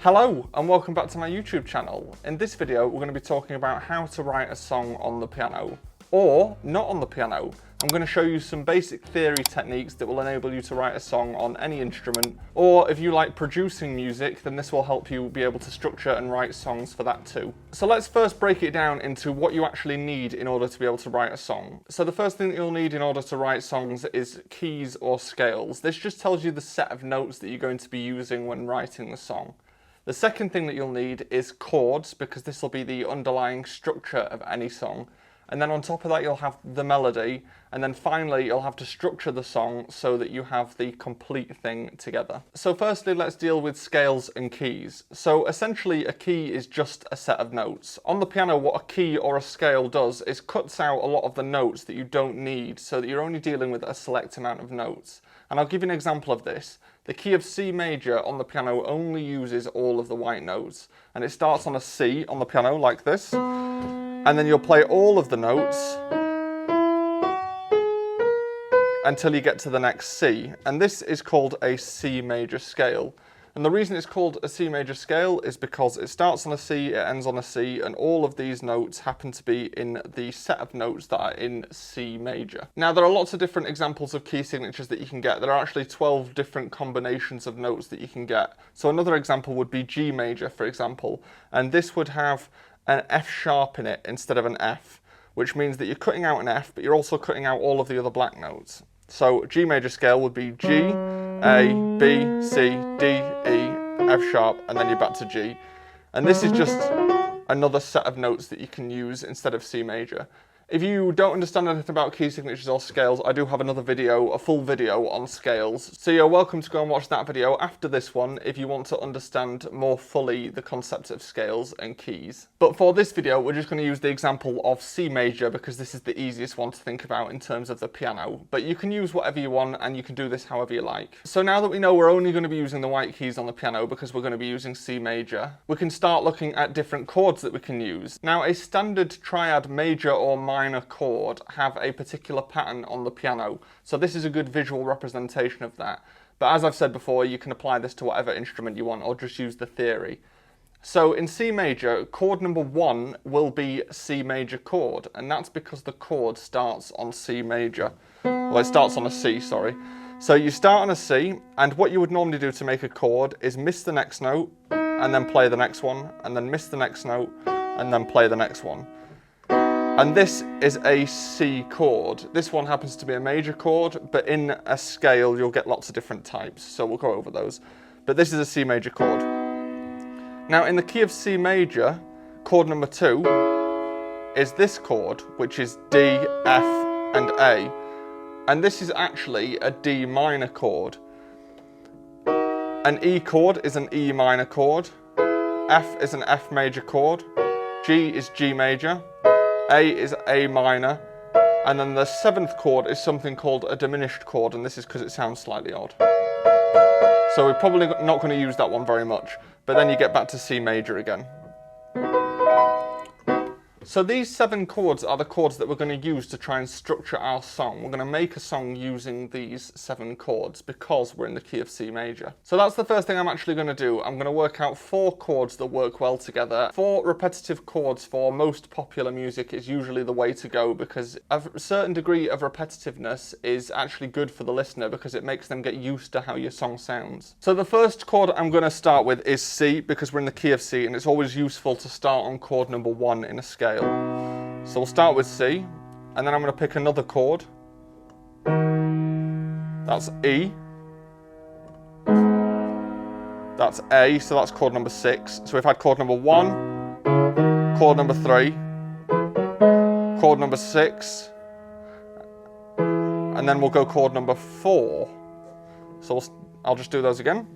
Hello and welcome back to my YouTube channel. In this video we're going to be talking about how to write a song on the piano, or not on the piano. I'm going to show you some basic theory techniques that will enable you to write a song on any instrument, or if you like producing music then this will help you be able to structure and write songs for that too. So let's first break it down into what you actually need in order to be able to write a song. So the first thing that you'll need in order to write songs is keys or scales. This just tells you the set of notes that you're going to be using when writing the song. The second thing that you'll need is chords, because this will be the underlying structure of any song. And then on top of that you'll have the melody, and then finally you'll have to structure the song so that you have the complete thing together. So firstly let's deal with scales and keys. So essentially a key is just a set of notes. On the piano what a key or a scale does is cuts out a lot of the notes that you don't need, so that you're only dealing with a select amount of notes. And I'll give you an example of this. The key of C major on the piano only uses all of the white notes, and it starts on a C on the piano like this, and then you'll play all of the notes until you get to the next C, and this is called a C major scale. And the reason it's called a C major scale is because it starts on a C, it ends on a C, and all of these notes happen to be in the set of notes that are in C major. Now there are lots of different examples of key signatures that you can get. There are actually 12 different combinations of notes that you can get. So another example would be G major, for example, and this would have an F sharp in it instead of an F, which means that you're cutting out an F, but you're also cutting out all of the other black notes. So G major scale would be G, A, B, C, D, E, F sharp, and then you're back to G. And this is just another set of notes that you can use instead of C major. If you don't understand anything about key signatures or scales, I do have another video, a full video on scales. So you're welcome to go and watch that video after this one if you want to understand more fully the concept of scales and keys. But for this video, we're just going to use the example of C major because this is the easiest one to think about in terms of the piano. But you can use whatever you want and you can do this however you like. So now that we know we're only going to be using the white keys on the piano because we're going to be using C major, we can start looking at different chords that we can use. Now a standard triad major or minor chord have a particular pattern on the piano, so this is a good visual representation of that. But as I've said before, you can apply this to whatever instrument you want or just use the theory. So in C major, chord number 1 will be C major chord, and that's because the chord starts on C major. Well, it starts on a C, sorry. So you start on a C, and what you would normally do to make a chord is miss the next note, and then play the next one, and then miss the next note, and then play the next one. And this is a C chord. This one happens to be a major chord, but in a scale you'll get lots of different types, so we'll go over those. But this is a C major chord. Now in the key of C major, chord number 2 is this chord, which is D, F and A. And this is actually a D minor chord. An E chord is an E minor chord, F is an F major chord, G is G major, A is A minor, and then the 7th chord is something called a diminished chord, and this is because it sounds slightly odd. So we're probably not going to use that one very much, but then you get back to C major again. So these 7 chords are the chords that we're going to use to try and structure our song. We're going to make a song using these 7 chords because we're in the key of C major. So that's the first thing I'm actually going to do. I'm going to work out 4 chords that work well together. 4 repetitive chords for most popular music is usually the way to go because a certain degree of repetitiveness is actually good for the listener because it makes them get used to how your song sounds. So the first chord I'm going to start with is C because we're in the key of C, and it's always useful to start on chord number 1 in a scale. So we'll start with C, and then I'm going to pick another chord. That's E. That's A, so that's chord number 6. So we've had chord number 1, chord number 3, chord number 6, and then we'll go chord number 4. So I'll just do those again.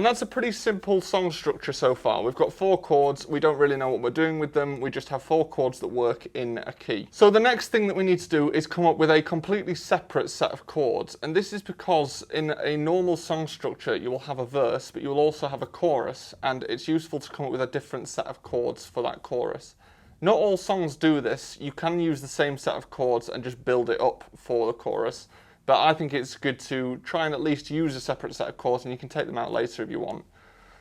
And that's a pretty simple song structure so far. We've got 4 chords, we don't really know what we're doing with them, we just have 4 chords that work in a key. So the next thing that we need to do is come up with a completely separate set of chords, and this is because in a normal song structure you will have a verse, but you will also have a chorus, and it's useful to come up with a different set of chords for that chorus. Not all songs do this. You can use the same set of chords and just build it up for the chorus. But I think it's good to try and at least use a separate set of chords, and you can take them out later if you want.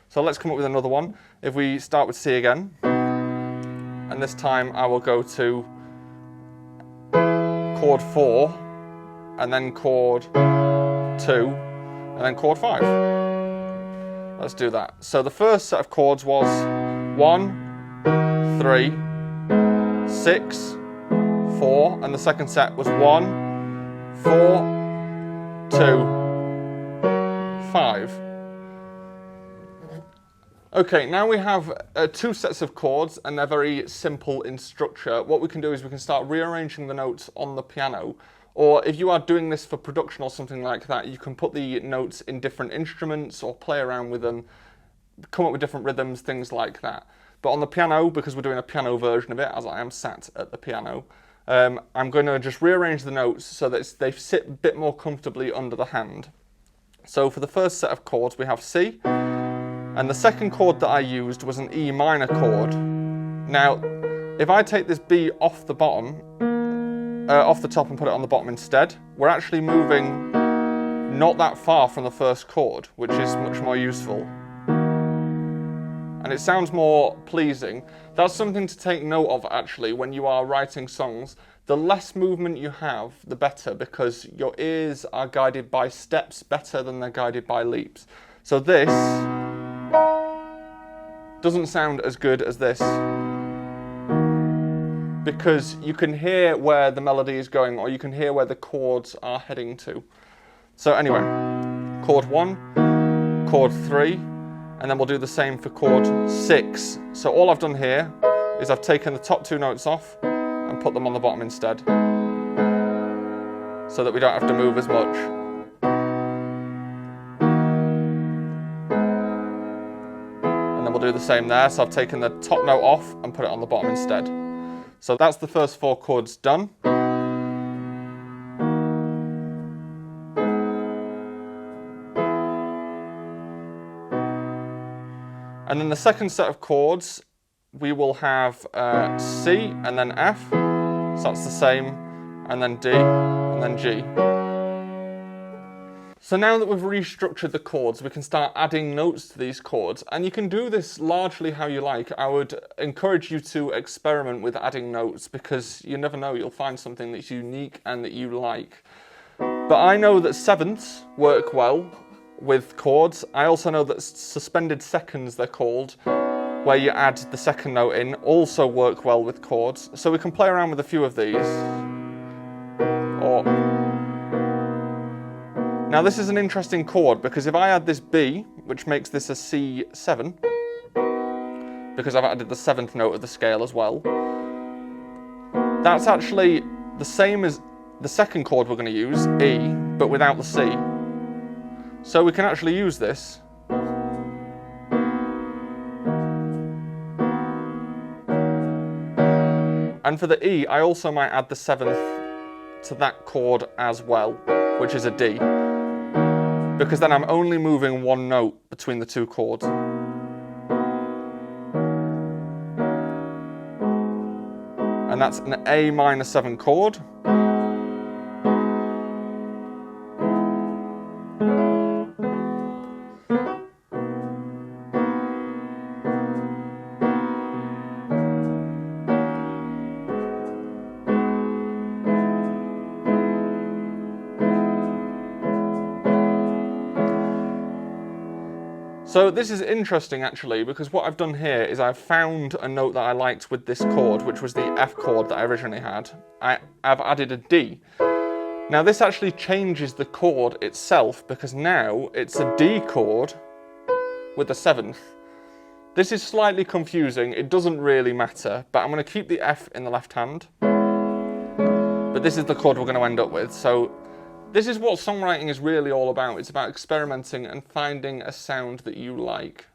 So let's come up with another one. If we start with C again, and this time I will go to chord 4, and then chord 2, and then chord 5. Let's do that. So the first set of chords was 1, 3, 6, 4, and the second set was 1, 4, 2, 5. Okay, now we have 2 sets of chords, and they're very simple in structure. What we can do is we can start rearranging the notes on the piano, or if you are doing this for production or something like that, you can put the notes in different instruments or play around with them, come up with different rhythms, things like that. But on the piano, because we're doing a piano version of it, as I am sat at the piano, I'm going to just rearrange the notes so that they sit a bit more comfortably under the hand. So for the first set of chords we have C, and the second chord that I used was an E minor chord. Now, if I take this B off the bottom, off the top and put it on the bottom instead, we're actually moving not that far from the first chord, which is much more useful. And it sounds more pleasing. That's something to take note of actually when you are writing songs. The less movement you have, the better, because your ears are guided by steps better than they're guided by leaps. So this doesn't sound as good as this, because you can hear where the melody is going, or you can hear where the chords are heading to. So anyway, chord 1, chord 3, and then we'll do the same for chord 6. So all I've done here is I've taken the top 2 notes off and put them on the bottom instead, so that we don't have to move as much. And then we'll do the same there, so I've taken the top note off and put it on the bottom instead. So that's the first 4 chords done. And then the second set of chords, we will have C and then F, so that's the same, and then D and then G. So now that we've restructured the chords, we can start adding notes to these chords, and you can do this largely how you like. I would encourage you to experiment with adding notes, because you never know, you'll find something that's unique and that you like. But I know that sevenths work well with chords. I also know that suspended seconds, they're called, where you add the second note in, also work well with chords. So we can play around with a few of these. Now this is an interesting chord, because if I add this B, which makes this a C7, because I've added the 7th note of the scale as well, that's actually the same as the second chord we're going to use, E, but without the C. So we can actually use this and for the E, I also might add the 7th to that chord as well, which is a D, because then I'm only moving 1 note between the 2 chords. And that's an A minor 7 chord. So this is interesting actually, because what I've done here is I've found a note that I liked with this chord, which was the F chord that I originally had. I've added a D. Now this actually changes the chord itself, because now it's a D chord with a 7th. This is slightly confusing, it doesn't really matter, but I'm going to keep the F in the left hand. But this is the chord we're going to end up with. So This is what songwriting is really all about. It's about experimenting and finding a sound that you like.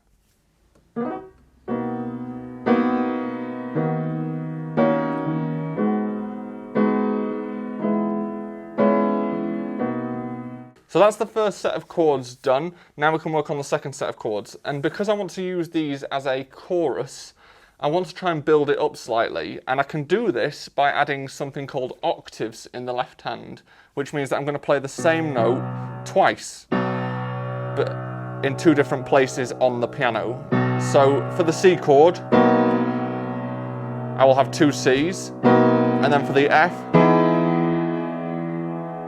So that's the first set of chords done. Now we can work on the second set of chords. And because I want to use these as a chorus, I want to try and build it up slightly. And I can do this by adding something called octaves in the left hand, which means that I'm going to play the same note twice, but in two different places on the piano. So for the C chord, I will have two Cs. And then for the F,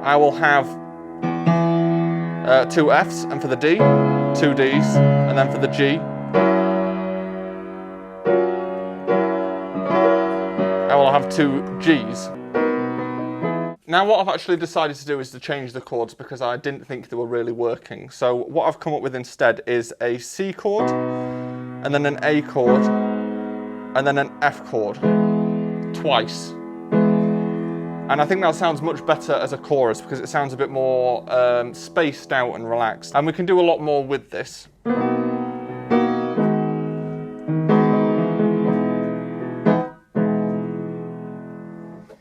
I will have two Fs, and for the D, two Ds, and then for the G, I will have two Gs. Now what I've actually decided to do is to change the chords because I didn't think they were really working. So what I've come up with instead is a C chord, and then an A chord, and then an F chord, twice. And I think that sounds much better as a chorus because it sounds a bit more spaced out and relaxed. And we can do a lot more with this.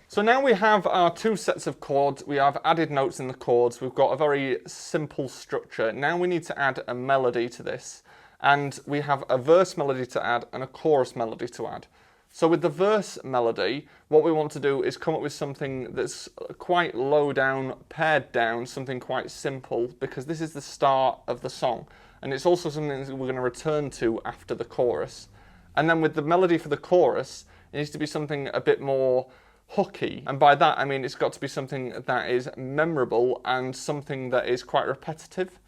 So now we have our two sets of chords. We have added notes in the chords. We've got a very simple structure. Now we need to add a melody to this. And we have a verse melody to add and a chorus melody to add. So with the verse melody, what we want to do is come up with something that's quite low down, pared down, something quite simple, because this is the start of the song. And it's also something that we're going to return to after the chorus. And then with the melody for the chorus, it needs to be something a bit more hooky. And by that, I mean it's got to be something that is memorable and something that is quite repetitive.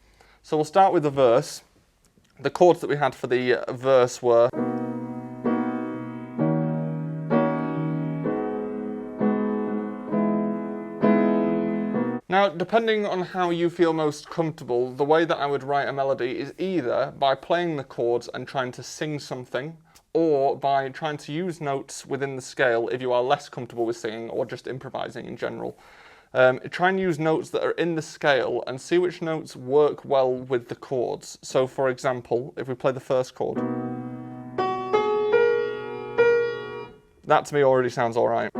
So we'll start with the verse. The chords that we had for the verse were... Now, depending on how you feel most comfortable, the way that I would write a melody is either by playing the chords and trying to sing something, or by trying to use notes within the scale if you are less comfortable with singing or just improvising in general. Try and use notes that are in the scale and see which notes work well with the chords. So, for example, if we play the first chord, that to me already sounds all right.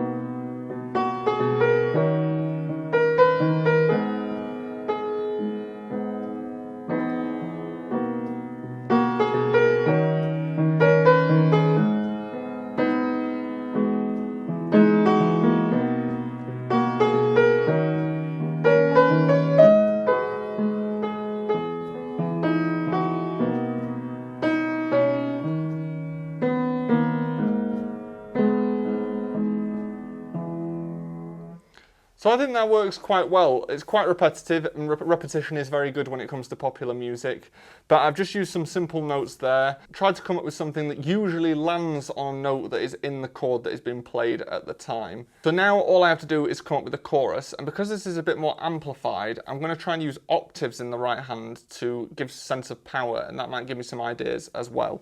So I think that works quite well. It's quite repetitive, and repetition is very good when it comes to popular music. But I've just used some simple notes there, tried to come up with something that usually lands on a note that is in the chord that is being played at the time. So now all I have to do is come up with a chorus, and because this is a bit more amplified, I'm going to try and use octaves in the right hand to give a sense of power, and that might give me some ideas as well.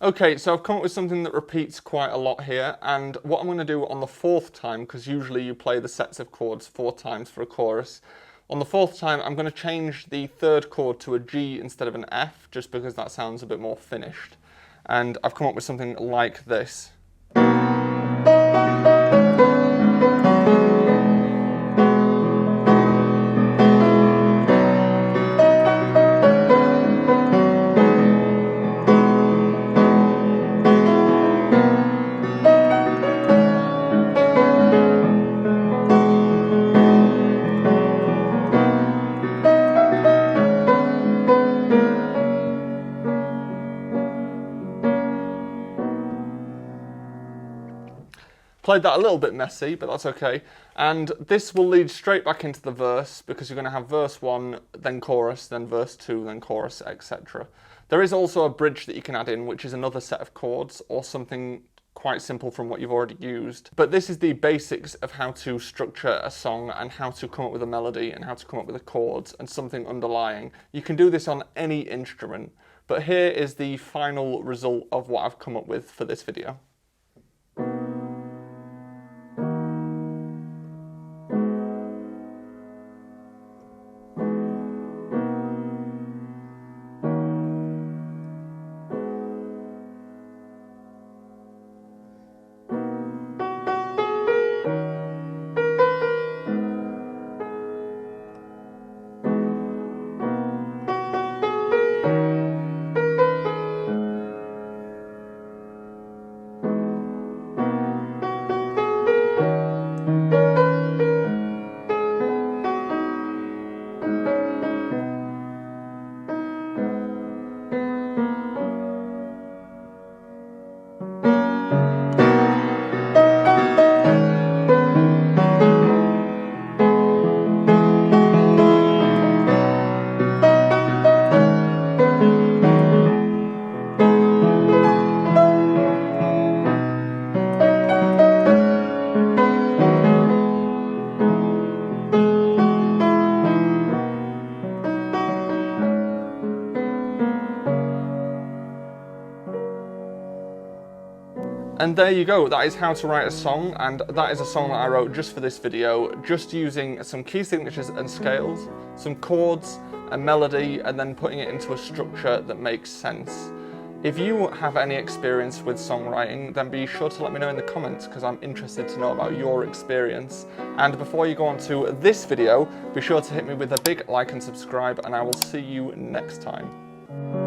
Okay, so I've come up with something that repeats quite a lot here, and what I'm going to do on the fourth time, because usually you play the sets of chords 4 times for a chorus, on the fourth time I'm going to change the third chord to a G instead of an F, just because that sounds a bit more finished. And I've come up with something like this. Played that a little bit messy, but that's okay. And this will lead straight back into the verse, because you're going to have verse 1, then chorus, then verse 2, then chorus, etc. There is also a bridge that you can add in, which is another set of chords, or something quite simple from what you've already used. But this is the basics of how to structure a song and how to come up with a melody and how to come up with the chords and something underlying. You can do this on any instrument, but here is the final result of what I've come up with for this video. And there you go, that is how to write a song, and that is a song that I wrote just for this video, just using some key signatures and scales, some chords, a melody, and then putting it into a structure that makes sense. If you have any experience with songwriting, then be sure to let me know in the comments, because I'm interested to know about your experience. And before you go on to this video, be sure to hit me with a big like and subscribe, and I will see you next time.